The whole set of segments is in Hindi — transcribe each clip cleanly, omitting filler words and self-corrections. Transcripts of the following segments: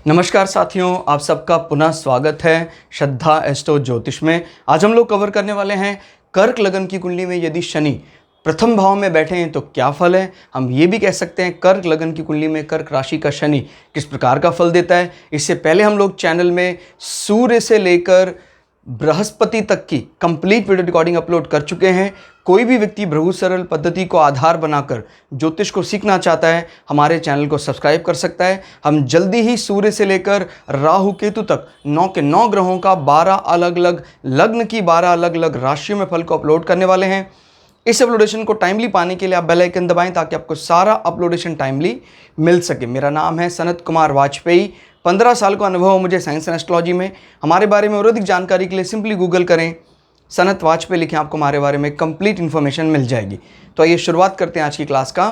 नमस्कार साथियों, आप सबका पुनः स्वागत है श्रद्धा एस्ट्रो ज्योतिष में। आज हम लोग कवर करने वाले हैं कर्क लगन की कुंडली में यदि शनि प्रथम भाव में बैठे हैं तो क्या फल है। हम ये भी कह सकते हैं कर्क लगन की कुंडली में कर्क राशि का शनि किस प्रकार का फल देता है। इससे पहले हम लोग चैनल में सूर्य से लेकर बृहस्पति तक की कंप्लीट वीडियो रिकॉर्डिंग अपलोड कर चुके हैं। कोई भी व्यक्ति भृगु सरल पद्धति को आधार बनाकर ज्योतिष को सीखना चाहता है, हमारे चैनल को सब्सक्राइब कर सकता है। हम जल्दी ही सूर्य से लेकर राहु केतु तक 9 के 9 ग्रहों का 12 अलग अलग लग्न की 12 अलग अलग राशियों में फल को अपलोड करने वाले हैं। इस अपलोडेशन को टाइमली पाने के लिए आप बेल आइकन दबाएं ताकि आपको सारा अपलोडेशन टाइमली मिल सके। मेरा नाम है सनत कुमार वाजपेयी। 15 साल का अनुभव मुझे साइंस एंड एस्ट्रोलॉजी में। हमारे बारे में और अधिक जानकारी के लिए सिंपली गूगल करें, सनत वाजपेयी लिखें, आपको हमारे बारे में कंप्लीट इन्फॉर्मेशन मिल जाएगी। तो आइए शुरुआत करते हैं आज की क्लास का।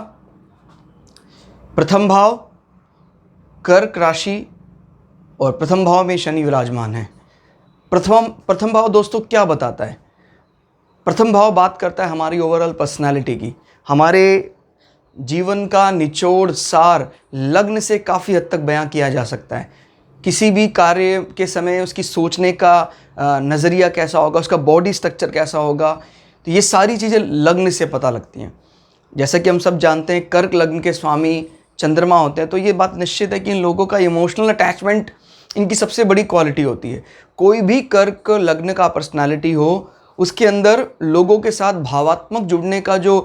प्रथम भाव कर्क राशि और प्रथम भाव में शनि विराजमान है। प्रथम भाव दोस्तों क्या बताता है? प्रथम भाव बात करता है हमारी ओवरऑल पर्सनालिटी की, हमारे जीवन का निचोड़ सार लग्न से काफ़ी हद तक बयां किया जा सकता है। किसी भी कार्य के समय उसकी सोचने का नज़रिया कैसा होगा, उसका बॉडी स्ट्रक्चर कैसा होगा, तो ये सारी चीज़ें लग्न से पता लगती हैं। जैसा कि हम सब जानते हैं कर्क लग्न के स्वामी चंद्रमा होते हैं, तो ये बात निश्चित है कि इन लोगों का इमोशनल अटैचमेंट इनकी सबसे बड़ी क्वालिटी होती है। कोई भी कर्क लग्न का पर्सनालिटी हो, उसके अंदर लोगों के साथ भावात्मक जुड़ने का जो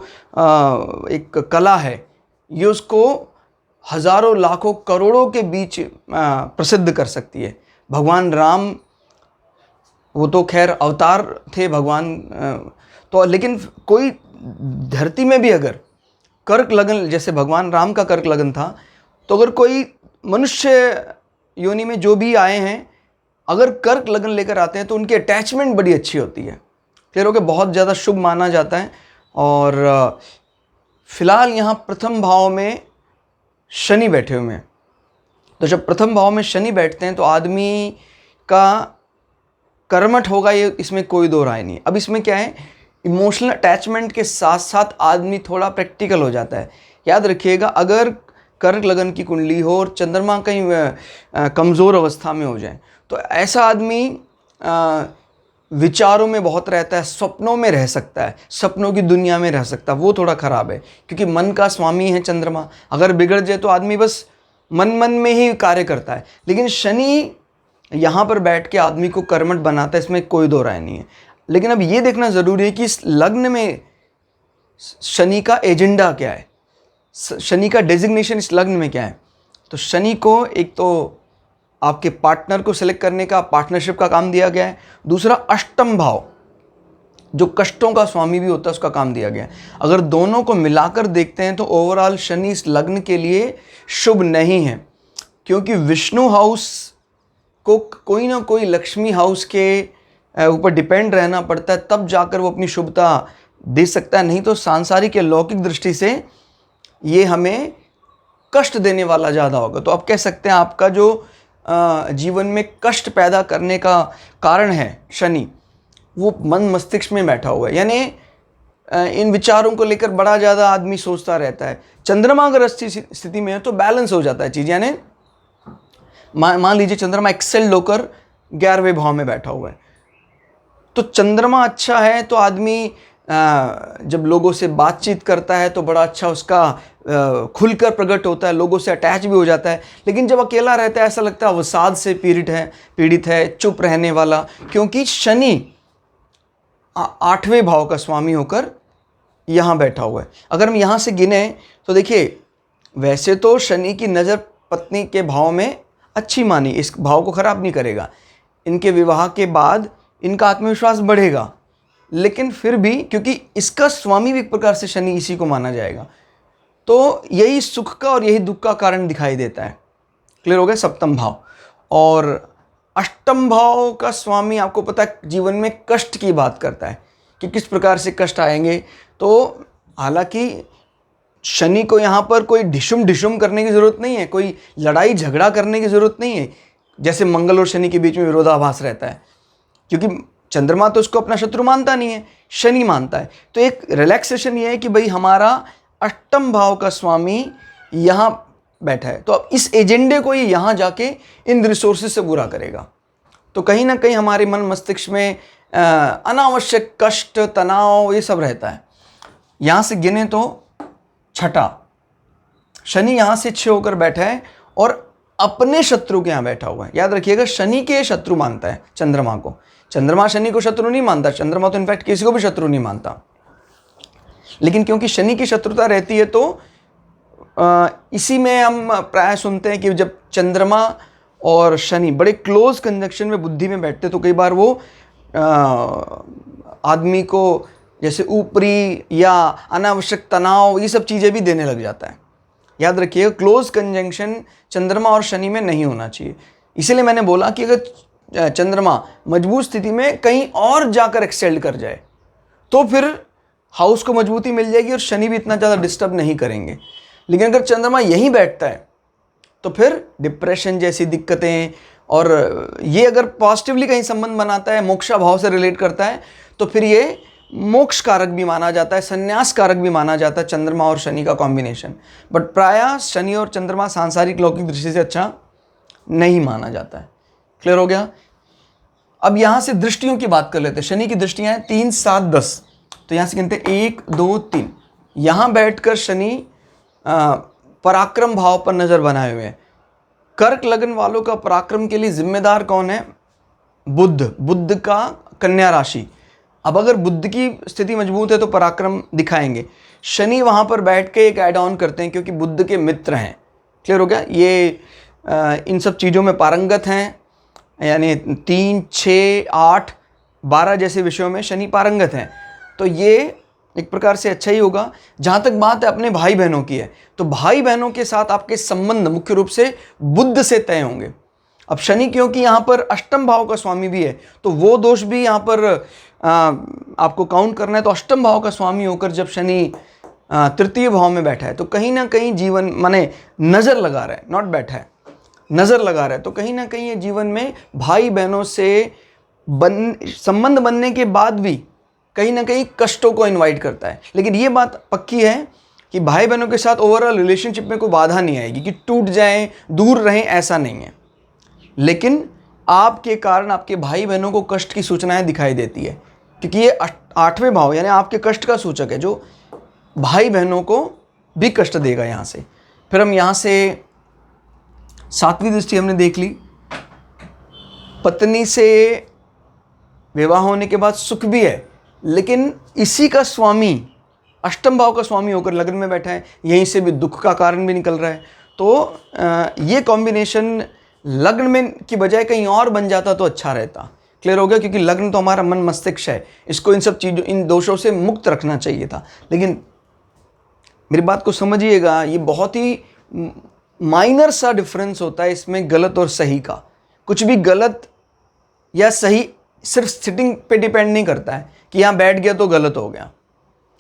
एक कला है, ये उसको हज़ारों लाखों करोड़ों के बीच प्रसिद्ध कर सकती है। भगवान राम, वो तो खैर अवतार थे भगवान, तो लेकिन कोई धरती में भी अगर कर्क लगन, जैसे भगवान राम का कर्क लगन था, तो अगर कोई मनुष्य योनि में जो भी आए हैं अगर कर्क लगन लेकर आते हैं तो उनकी अटैचमेंट बड़ी अच्छी होती है। क्लियर हो गया? बहुत ज़्यादा शुभ माना जाता है। और फिलहाल यहाँ प्रथम भाव में शनि बैठे हुए हैं, तो जब प्रथम भाव में शनि बैठते हैं तो आदमी का कर्मठ होगा, ये इसमें कोई दो राय नहीं। अब इसमें क्या है, इमोशनल अटैचमेंट के साथ साथ आदमी थोड़ा प्रैक्टिकल हो जाता है। याद रखिएगा, अगर कर्क लगन की कुंडली हो और चंद्रमा कहीं कमज़ोर अवस्था में हो जाए तो ऐसा आदमी विचारों में बहुत रहता है, सपनों में रह सकता है, सपनों की दुनिया में रह सकता है। वो थोड़ा ख़राब है क्योंकि मन का स्वामी है चंद्रमा। अगर बिगड़ जाए तो आदमी बस मन में ही कार्य करता है। लेकिन शनि यहाँ पर बैठ के आदमी को कर्मठ बनाता है, इसमें कोई दो राय नहीं है। लेकिन अब ये देखना ज़रूरी है कि इस लग्न में शनि का एजेंडा क्या है, शनि का डेजिग्नेशन इस लग्न में क्या है। तो शनि को एक तो आपके पार्टनर को सिलेक्ट करने का, पार्टनरशिप का काम दिया गया है। दूसरा अष्टम भाव जो कष्टों का स्वामी भी होता है, उसका काम दिया गया है। अगर दोनों को मिलाकर देखते हैं तो ओवरऑल शनि इस लग्न के लिए शुभ नहीं है, क्योंकि विष्णु हाउस को कोई ना कोई लक्ष्मी हाउस के ऊपर डिपेंड रहना पड़ता है, तब जाकर वो अपनी शुभता दे सकता है। नहीं तो सांसारिक या लौकिक दृष्टि से ये हमें कष्ट देने वाला ज़्यादा होगा। तो आप कह सकते हैं आपका जो जीवन में कष्ट पैदा करने का कारण है शनि, वो मन मस्तिष्क में बैठा हुआ है। यानी इन विचारों को लेकर बड़ा ज़्यादा आदमी सोचता रहता है। चंद्रमा अगर अच्छी स्थिति में है तो बैलेंस हो जाता है चीज़। यानी मान लीजिए चंद्रमा एक्सेल होकर 11वें भाव में बैठा हुआ है, तो चंद्रमा अच्छा है तो आदमी जब लोगों से बातचीत करता है तो बड़ा अच्छा उसका खुलकर प्रकट होता है, लोगों से अटैच भी हो जाता है। लेकिन जब अकेला रहता है ऐसा लगता है अवसाद से पीड़ित है, चुप रहने वाला, क्योंकि शनि 8वें भाव का स्वामी होकर यहाँ बैठा हुआ है। अगर हम यहाँ से गिने तो देखिए, वैसे तो शनि की नज़र पत्नी के भाव में अच्छी मानी, इस भाव को ख़राब नहीं करेगा। इनके विवाह के बाद इनका आत्मविश्वास बढ़ेगा, लेकिन फिर भी क्योंकि इसका स्वामी भी एक प्रकार से शनि इसी को माना जाएगा, तो यही सुख का और यही दुख का कारण दिखाई देता है। क्लियर हो गया? सप्तम भाव और अष्टम भाव का स्वामी आपको पता है जीवन में कष्ट की बात करता है कि किस प्रकार से कष्ट आएंगे। तो हालांकि शनि को यहाँ पर कोई ढिशुम करने की ज़रूरत नहीं है, कोई लड़ाई झगड़ा करने की ज़रूरत नहीं है, जैसे मंगल और शनि के बीच में विरोधाभास रहता है, क्योंकि चंद्रमा तो उसको अपना शत्रु मानता नहीं है, शनि मानता है। तो एक रिलैक्सेशन ये है कि भाई हमारा अष्टम भाव का स्वामी यहाँ बैठा है, तो अब इस एजेंडे को ये यहाँ जाके इन रिसोर्सेज से पूरा करेगा। तो कहीं ना कहीं हमारे मन मस्तिष्क में अनावश्यक कष्ट, तनाव, ये सब रहता है। यहाँ से गिने तो छठा, शनि यहाँ से 6 होकर बैठा है और अपने शत्रु के यहाँ बैठा हुआ है। याद रखिएगा, शनि के शत्रु मानता है चंद्रमा को। चंद्रमा शनि को शत्रु नहीं मानता, चंद्रमा तो इनफैक्ट किसी को भी शत्रु नहीं मानता। लेकिन क्योंकि शनि की शत्रुता रहती है तो इसी में हम प्राय सुनते हैं कि जब चंद्रमा और शनि बड़े क्लोज कंजंक्शन में बुद्धि में बैठते तो कई बार वो आदमी को जैसे ऊपरी या अनावश्यक तनाव, ये सब चीज़ें भी देने लग जाता है। याद रखिए, क्लोज कंजंक्शन चंद्रमा और शनि में नहीं होना चाहिए। इसीलिए मैंने बोला कि अगर चंद्रमा मजबूत स्थिति में कहीं और जाकर एक्सेल कर जाए तो फिर हाउस को मजबूती मिल जाएगी और शनि भी इतना ज़्यादा डिस्टर्ब नहीं करेंगे। लेकिन अगर चंद्रमा यहीं बैठता है तो फिर डिप्रेशन जैसी दिक्कतें, और ये अगर पॉजिटिवली कहीं संबंध बनाता है, मोक्षा भाव से रिलेट करता है, तो फिर ये मोक्ष कारक भी माना जाता है, संन्यास कारक भी माना जाता है चंद्रमा और शनि का कॉम्बिनेशन। बट प्रायः शनि और चंद्रमा सांसारिक लौकिक दृष्टि से अच्छा नहीं माना जाता है। क्लियर हो गया? अब यहाँ से दृष्टियों की बात कर लेते हैं। शनि की दृष्टियाँ हैं 3, 7, 10। तो यहाँ से गिनते हैं 1, 2, 3। यहाँ बैठकर शनि पराक्रम भाव पर नज़र बनाए हुए हैं। कर्क लगन वालों का पराक्रम के लिए जिम्मेदार कौन है? बुध। बुध का कन्या राशि। अब अगर बुध की स्थिति मजबूत है तो पराक्रम दिखाएंगे। शनि वहाँ पर बैठ के एक ऐड ऑन करते हैं क्योंकि बुध के मित्र हैं। क्लियर हो गया? ये इन सब चीज़ों में पारंगत हैं, यानी 3, 6, 8, 12 जैसे विषयों में शनि पारंगत हैं। तो ये एक प्रकार से अच्छा ही होगा। जहाँ तक बात है अपने भाई बहनों की है, तो भाई बहनों के साथ आपके संबंध मुख्य रूप से बुध से तय होंगे। अब शनि क्योंकि यहाँ पर अष्टम भाव का स्वामी भी है, तो वो दोष भी यहाँ पर आपको काउंट करना है। तो अष्टम भाव का स्वामी होकर जब शनि तृतीय भाव में बैठा है तो कहीं ना कहीं जीवन, माने नज़र लगा रहा है, नॉट बैठा है, नज़र लगा रहा है, तो कहीं ना कहीं ये जीवन में भाई बहनों से संबंध बनने के बाद भी कहीं ना कहीं कष्टों को इनवाइट करता है। लेकिन ये बात पक्की है कि भाई बहनों के साथ ओवरऑल रिलेशनशिप में कोई बाधा नहीं आएगी कि टूट जाएं, दूर रहें, ऐसा नहीं है। लेकिन आपके कारण आपके भाई बहनों को कष्ट की सूचनाएं दिखाई देती है, क्योंकि ये 8वें भाव यानी आपके कष्ट का सूचक है, जो भाई बहनों को भी कष्ट देगा। यहाँ से फिर हम यहाँ से 7वीं दृष्टि हमने देख ली। पत्नी से विवाह होने के बाद सुख भी है, लेकिन इसी का स्वामी अष्टम भाव का स्वामी होकर लग्न में बैठा है, यहीं से भी दुख का कारण भी निकल रहा है। तो ये कॉम्बिनेशन लग्न में की बजाय कहीं और बन जाता तो अच्छा रहता। क्लियर हो गया? क्योंकि लग्न तो हमारा मन मस्तिष्क है, इसको इन सब चीज़ों, इन दोषों से मुक्त रखना चाहिए था। लेकिन मेरी बात को समझिएगा, ये बहुत ही माइनर सा डिफरेंस होता है इसमें गलत और सही का। कुछ भी गलत या सही सिर्फ सिटिंग पे डिपेंड नहीं करता है कि यहाँ बैठ गया तो गलत हो गया।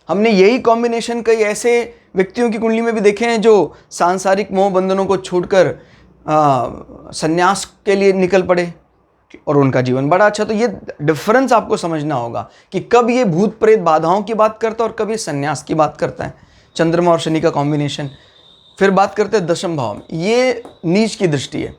हमने यही कॉम्बिनेशन कई ऐसे व्यक्तियों की कुंडली में भी देखे हैं जो सांसारिक मोह बंधनों को छोड़कर संन्यास के लिए निकल पड़े और उनका जीवन बड़ा अच्छा। तो ये डिफरेंस आपको समझना होगा कि कब ये भूत प्रेत बाधाओं की बात करता है और कब ये संन्यास की बात करता है। चंद्रमा और शनि का कॉम्बिनेशन। फिर बात करते हैं दशम भाव में, ये नीच की दृष्टि है,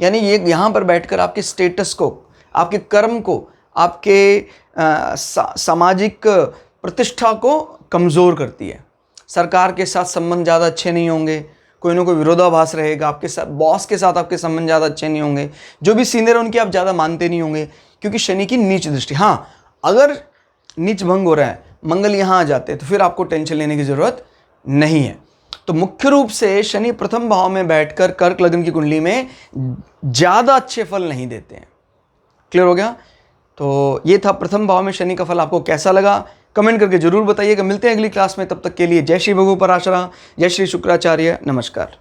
यानी ये यहाँ पर बैठकर आपके स्टेटस को, आपके कर्म को, आपके सामाजिक प्रतिष्ठा को कमज़ोर करती है। सरकार के साथ संबंध ज़्यादा अच्छे नहीं होंगे, कोई ना कोई विरोधाभास रहेगा, आपके साथ बॉस के साथ आपके संबंध ज़्यादा अच्छे नहीं होंगे, जो भी सीनियर उनके आप ज़्यादा मानते नहीं होंगे, क्योंकि शनि की नीच दृष्टि। हाँ, अगर नीच भंग हो रहा है, मंगल यहाँ आ जाते हैं, तो फिर आपको टेंशन लेने की ज़रूरत नहीं है। तो मुख्य रूप से शनि प्रथम भाव में बैठकर कर्क लग्न की कुंडली में ज़्यादा अच्छे फल नहीं देते हैं। क्लियर हो गया? तो ये था प्रथम भाव में शनि का फल। आपको कैसा लगा कमेंट करके जरूर बताइएगा। मिलते हैं अगली क्लास में, तब तक के लिए जय श्री भगु पराशरा, जय श्री शुक्राचार्य, नमस्कार।